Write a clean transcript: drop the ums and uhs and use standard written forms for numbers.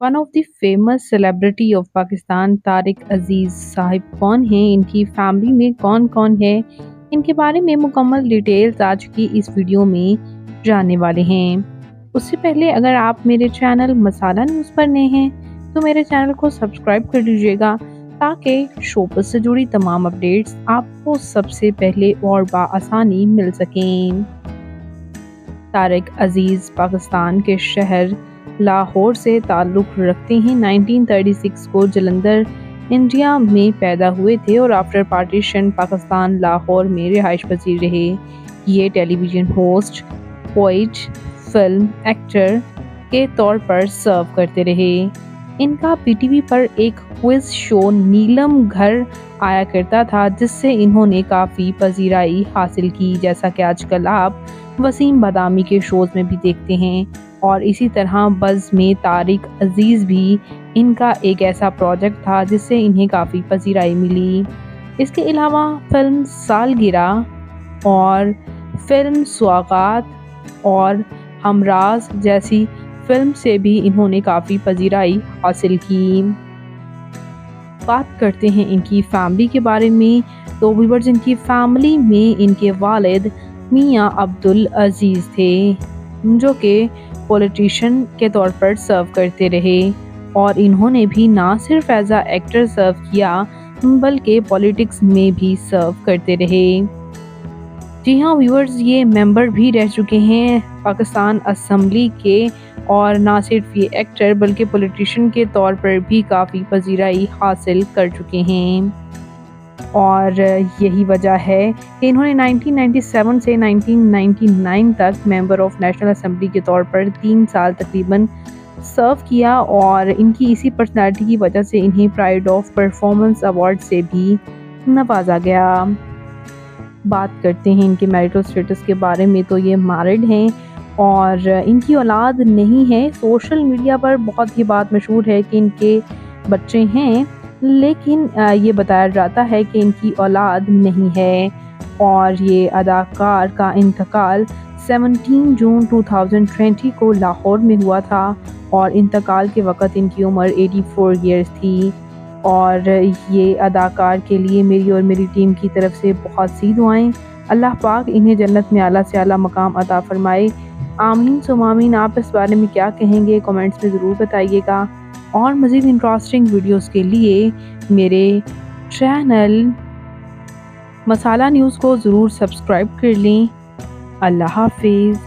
One of the famous celebrity of Pakistan Tariq Aziz साहिब कौन हैं, इनकी फैमिली में कौन-कौन है, इनके बारे में मुकम्मल डिटेल्स आज की इस वीडियो में जानने वाले हैं। उससे पहले अगर आप मेरे चैनल मसाला न्यूज़ पर नए हैं, तो मेरे चैनल को सब्सक्राइब कर लीजिएगा ताकि शो से जुड़ी तमाम अपडेट्स आपको सबसे पहले और बआसानी मिल सकें। तारिक अजीज़ पाकिस्तान के शहर लाहौर से ताल्लुक़ रखते हैं। 1936 को जलंधर इंडिया में पैदा हुए थे और आफ्टर पार्टीशन पाकिस्तान लाहौर में रिहाइश पजीर रहे। ये television host, poet, film actor के तौर पर सर्व करते रहे। इनका पीटीवी पर एक क्विज शो नीलम घर आया करता था, जिससे इन्होंने काफ़ी पजीराई हासिल की, जैसा कि आजकल आप वसीम बादामी के शोज़ में भी देखते हैं। और इसी तरह बज़ में तारिक अजीज़ भी इनका एक ऐसा प्रोजेक्ट था जिससे इन्हें काफ़ी पजीराई मिली। इसके अलावा फ़िल्म सालगिरह और फ़िल्म स्वागत और हमराज जैसी फ़िल्म से भी इन्होंने काफ़ी पजीराई हासिल की। बात करते हैं इनकी फैमिली के बारे में, तो व्यूअर्स, इनकी फैमिली में इनके वालिद मियाँ अब्दुल अजीज़ थे, जो कि पॉलिटिशियन के तौर पर सर्व करते रहे और इन्होंने भी ना सिर्फ एज आ एक्टर सर्व किया बल्कि पॉलिटिक्स में भी सर्व करते रहे। जी हाँ व्यूअर्स, ये मेंबर भी रह चुके हैं पाकिस्तान असेंबली के और ना सिर्फ ये एक्टर बल्कि पॉलिटिशियन के तौर पर भी काफ़ी पजीराई हासिल कर चुके हैं। और यही वजह है कि इन्होंने 1997 से 1999 तक मेंबर ऑफ नेशनल असेंबली के तौर पर 3 साल तकरीबन सर्व किया और इनकी इसी पर्सनालिटी की वजह से इन्हें प्राइड ऑफ परफॉर्मेंस अवार्ड से भी नवाजा गया। बात करते हैं इनके मैरिटल स्टेटस के बारे में, तो ये मैरिड हैं और इनकी औलाद नहीं है। सोशल मीडिया पर बहुत ही बात मशहूर है कि इनके बच्चे हैं, लेकिन ये बताया जाता है कि इनकी औलाद नहीं है। और ये अदाकार का इंतकाल 17 जून 2020 को लाहौर में हुआ था और इंतकाल के वक़्त इनकी उम्र 84 ईयर्स थी। और ये अदाकार के लिए मेरी और मेरी टीम की तरफ से बहुत सी दुआएं। अल्लाह पाक इन्हें जन्नत में आला से आला मकाम अता फरमाए। आमीन सुम्मा आमीन। आप इस बारे में क्या कहेंगे, कमेंट्स में ज़रूर बताइएगा और मज़ीद इंटरेस्टिंग वीडियोस के लिए मेरे चैनल मसाला न्यूज़ को ज़रूर सब्सक्राइब कर लें। अल्लाह हाफिज़।